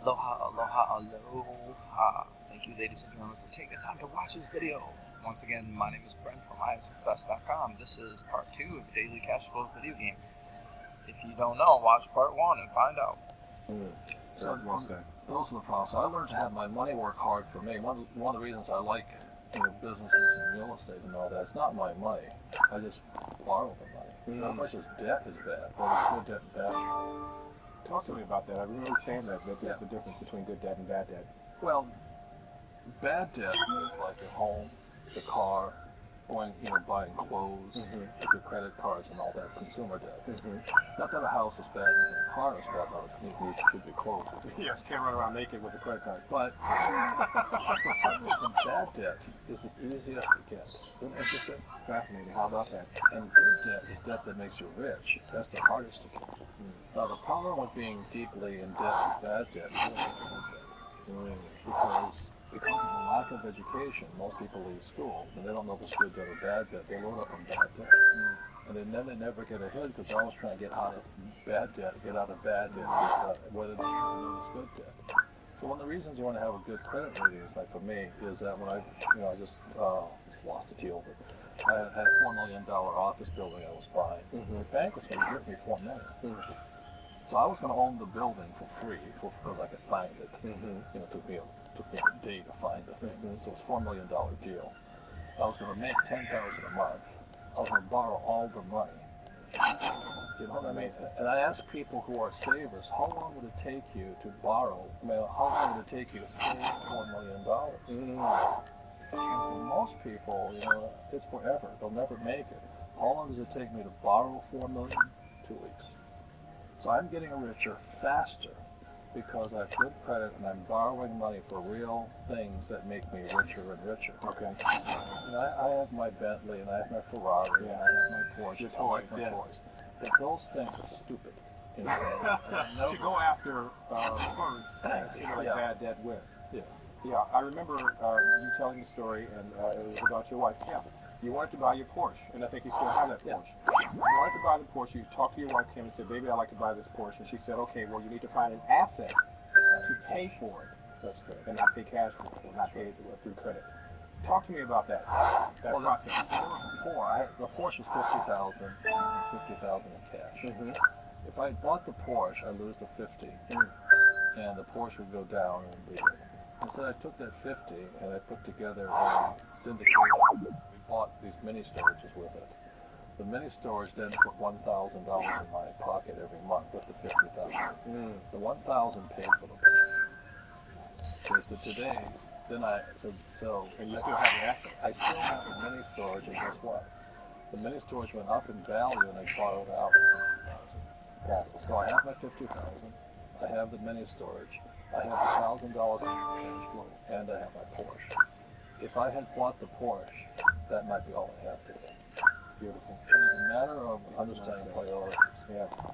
Aloha, aloha, aloha. Thank you, ladies and gentlemen, for taking the time to watch this video. Once again, my name is Brent from ISuccess.com. This is part 2 of the Daily Cash Flow video game. If you don't know, watch part 1 and find out. So, well said. Those are the problems. I learned to have my money work hard for me. One of the reasons I like businesses and real estate and all that, it's not my money. I just borrow the money. So much as debt is bad, or good debt and bad debt. Talk to me about that. I remember saying that there's a difference between good debt and bad debt. Well, bad debt is like your home, the car, going, buying clothes, with your credit cards and all that. It's consumer debt. Not that a house is bad, and a car is bad, though it should be clothed. Yes, can't run around naked with a credit card. But for some reason, bad debt is the easiest to get. Isn't it interesting? Fascinating. How about that? And good debt is debt that makes you rich. That's the hardest to get. Now, the problem with being deeply in debt with bad debt is because of the lack of education, most people leave school and they don't know if it's good debt or bad debt. They load up on bad debt. And then they never get ahead because they're always trying to get out of bad debt, whether they know it's good debt. So one of the reasons you want to have a good credit rating, is like for me, is that when I just lost the deal, but I had a $4 million office building I was buying. The bank was going to give me $4 million. So I was going to own the building for free because I could find it. It took me a day to find the thing. So it was a $4 million deal. I was going to make $10,000 a month. I was going to borrow all the money. Do you know what I mean? And I asked people who are savers, how long would it take you to borrow? How long would it take you to save $4 million? And for most people, it's forever. They'll never make it. How long does it take me to borrow $4 million? 2 weeks. So I'm getting richer faster because I have good credit and I'm borrowing money for real things that make me richer and richer. Okay. I have my Bentley and I have my Ferrari and I have my Porsche. Your toys, toys. But those things are stupid. To go after first, bad debt with. Yeah, I remember you telling the story, and it was about your wife, Kim. You wanted to buy your Porsche, and I think you still have that Porsche. You wanted to buy the Porsche, you talked to your wife, Kim, and said, baby, I'd like to buy this Porsche. And she said, okay, well, you need to find an asset to pay for it. That's good. And not pay cash for it, or not pay it through credit. Talk to me about that process. The Porsche was $50,000 in cash. If I bought the Porsche, I'd lose the $50,000, and the Porsche would go down and be there. Instead, I took that $50,000 and I put together a syndication. We bought these mini storages with it. The mini storage then put $1,000 in my pocket every month with the $50,000. The $1,000 paid for the Porsche. Okay, so today, then and you still have the asset. I still have the mini storage, and guess what? The mini storage went up in value, and I borrowed out $50,000. So I have my $50,000. I have the mini storage. I have $1,000 in cash flow, and I have my Porsche. If I had bought the Porsche, that might be all I have today. Beautiful. It is a matter of understanding priorities. Yes.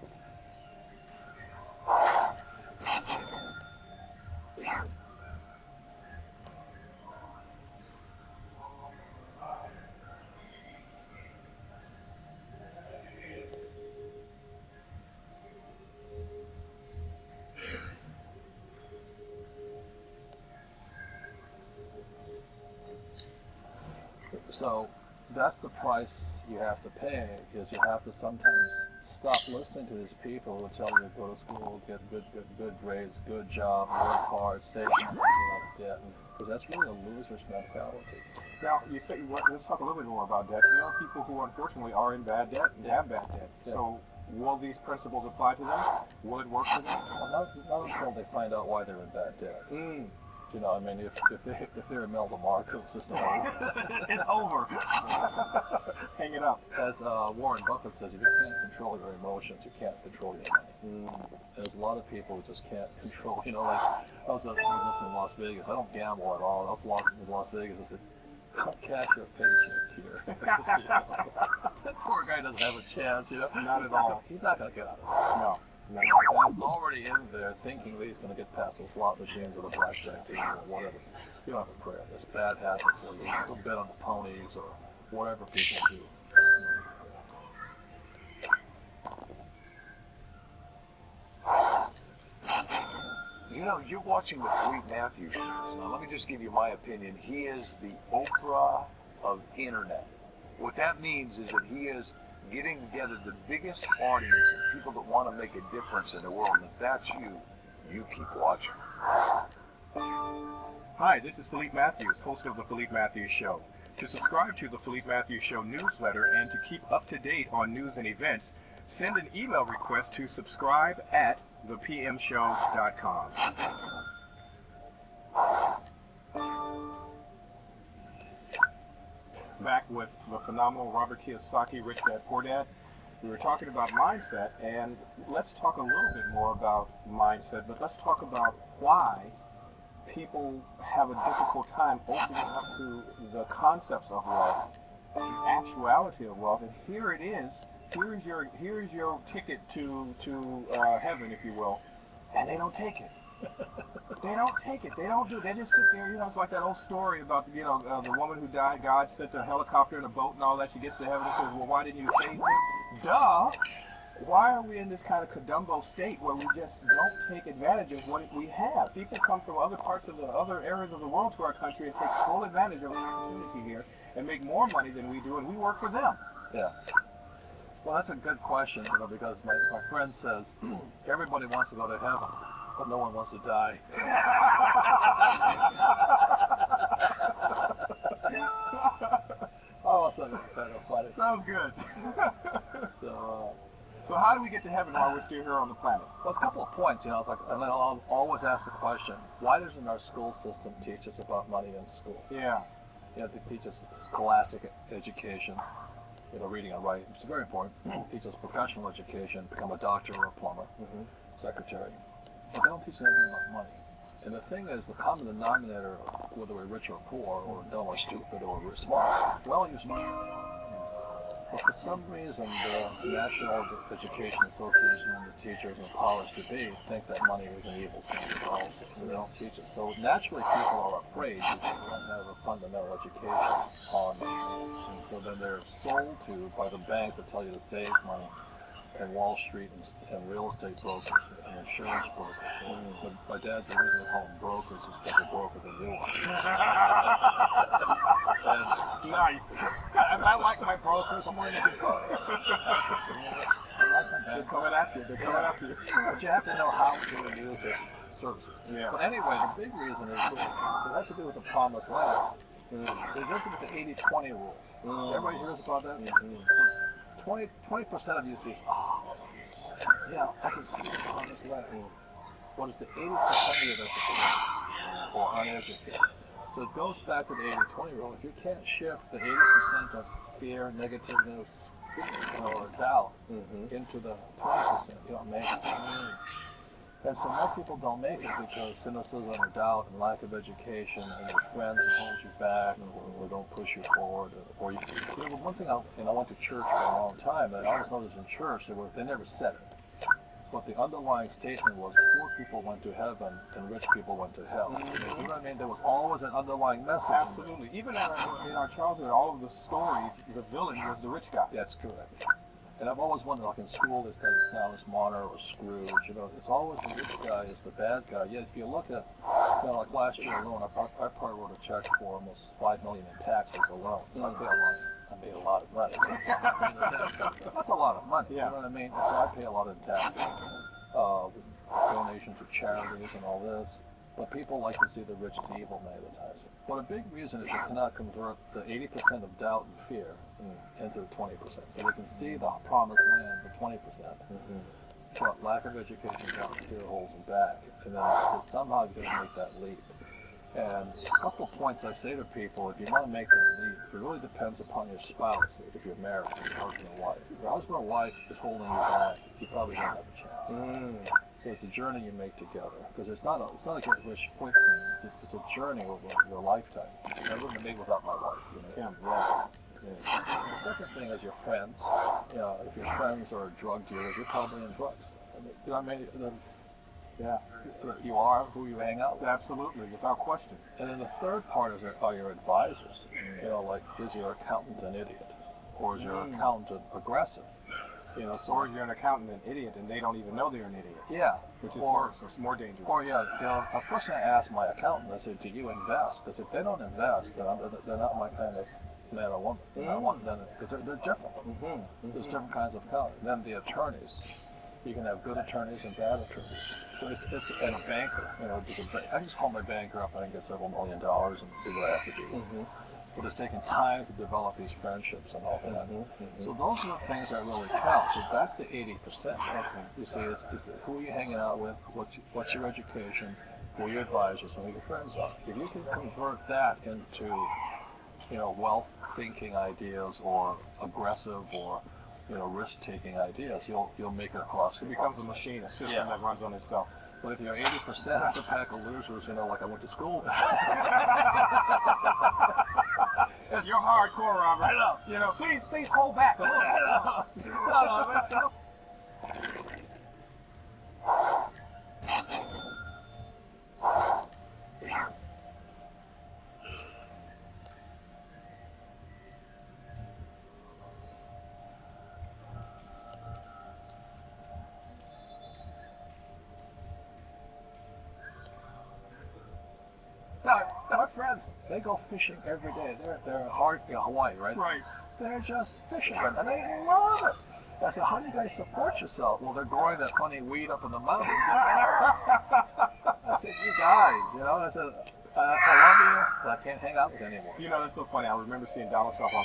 So that's the price you have to pay, is you have to sometimes stop listening to these people who tell you to go to school, get good grades, good job, work hard, save money, get out of debt, because that's really a loser's mentality. Now, you say, let's talk a little bit more about debt. There are people who unfortunately are in bad debt and have bad debt. Yeah. So will these principles apply to them? Will it work for them? Well, not until they find out why they're in bad debt. If they're Imelda Marcos, it's not over. It's over. Hang it up. As Warren Buffett says, if you can't control your emotions, you can't control your money. There's a lot of people who just can't control. Like I was in Las Vegas. I don't gamble at all. I was lost in Las Vegas. I said, "Don't cash your paycheck here." That poor guy doesn't have a chance. Not at all. He's not going to get out of it. No. The guy's already in there thinking that he's going to get past the slot machines or the blackjack team or whatever. You don't have a prayer. There's bad habits where you bet on the ponies or whatever people do. You know, you're watching the Philippe Matthews shows. Now, let me just give you my opinion. He is the Oprah of internet. What that means is that he is getting together the biggest audience of people that want to make a difference in the world. And if that's you, you keep watching. Hi, this is Philippe Matthews, host of the Philippe Matthews Show. To subscribe to the Philippe Matthews Show newsletter and to keep up to date on news and events, send an email request to subscribe@thepmshow.com. Back with the phenomenal Robert Kiyosaki, Rich Dad, Poor Dad. We were talking about mindset, and let's talk a little bit more about mindset, but let's talk about why people have a difficult time opening up to the concepts of wealth, the actuality of wealth. And here it is. Here is your ticket to heaven, if you will, and they don't take it. They don't take it. They don't do it. They just sit there. You know, it's like that old story about the woman who died. God sent a helicopter and a boat and all that. She gets to heaven and says, "Well, why didn't you save me?" Duh. Why are we in this kind of Kadumbo state where we just don't take advantage of what we have? People come from other parts of the other areas of the world to our country and take full advantage of the opportunity here and make more money than we do, and we work for them. Yeah. Well, that's a good question, because my friend says everybody wants to go to heaven, but no one wants to die. Oh, that's kind of funny. That was good. So how do we get to heaven while we're still here on the planet? Well, it's a couple of points, it's like, and I'll always ask the question, why doesn't our school system teach us about money in school? Yeah. They teach us scholastic education, reading and writing, which is very important. Teach us professional education, become a doctor or a plumber, secretary. But they don't teach us anything about money. And the thing is, the common denominator, whether we're rich or poor, or dumb or stupid, or we're smart, we all use money. But for some reason, the National Education Association and the teachers and powers to be think that money is an evil thing also, so they don't teach us. So naturally, people are afraid because they don't have a fundamental education on money. And so then they're sold to by the banks that tell you to save money, and Wall Street and real estate brokers and insurance brokers. But my dad's the reason they call them brokers is because they're broker than you are. Nice. And I like my brokers. I'm willing to do fun. They're coming at you. They're coming after you. But you have to know how to use their services. Yeah. But anyway, the big reason is it has to do with the promised land. It does with the 80-20 rule. Everybody hears about that? So 20% of you sees, I can see the promised land. But it's the 80% of you that's afraid or uneducated. So it goes back to the 80-20 rule. If you can't shift the 80% of fear, negativeness, or doubt into the 20%, you don't make it. And so most people don't make it because cynicism or doubt and lack of education and your friends who hold you back or don't push you forward. Or one thing, I went to church for a long time, and I always noticed in church they never said it. But the underlying statement was poor people went to heaven and rich people went to hell. You know what I mean? There was always an underlying message. Absolutely. Even in our childhood, all of the stories, the villain was the rich guy. That's correct. And I've always wondered, like in school, they study Silas Marner or Scrooge. It's always the rich guy is the bad guy. Yet if you look at, like last year alone, I probably wrote a check for almost $5 million in taxes alone. So I made a lot of money. That's a lot of money. Yeah. You know what I mean? So I pay a lot of taxes, donations to charities and all this. But people like to see the rich as evil many of the times. But a big reason is they cannot convert the 80% of doubt and fear into the 20%. So they can see the promised land, the 20%. But lack of education, doubt, and fear holds them back. And then so somehow you're going to make that leap. And a couple of points I say to people, if you want to make that leap, it really depends upon your spouse, if you're married, your husband or wife. If your husband or wife is holding you back, you probably don't have a chance. So it's a journey you make together, because it's not a get rich quick thing. It's a journey over your lifetime. I wouldn't have made without my wife. The second thing is your friends. If your friends are drug dealers, you're probably in drugs. You know what I mean? You are who you hang out with. Absolutely, without question. And then the third part are your advisors. Like, is your accountant an idiot? Or is your accountant aggressive? Or is you're an accountant an idiot and they don't even know they're an idiot? Yeah. Which is worse, or it's more dangerous. Or first thing I ask my accountant, I say, do you invest? Because if they don't invest, then they're not my kind of man or woman. Because they're different. There's different kinds of accounting. Then the attorneys. You can have good attorneys and bad attorneys. So it's and a banker. I just call my banker up and I get several $1 million and do what I have to do. But it's taking time to develop these friendships and all that. So those are the things that really count. So that's the 80%. You see, it's who are you hanging out with, what's your education, who are your advisors, and who your friends are. If you can convert that into, wealth thinking ideas or aggressive or risk-taking ideas, you'll make it across. It becomes a machine, a system that runs on itself. But if you're 80% of the pack of losers, like I went to school with. You're hardcore, Robert. I know. Please hold back a little bit. No. My friends, they go fishing every day. They're hard in Hawaii, right? Right. They're just fishing, and they love it. I said, how do you guys support yourself? Well, they're growing that funny weed up in the mountains. I said, you guys, I said, I love you, but I can't hang out with you anymore. That's so funny. I remember seeing Donald Trump on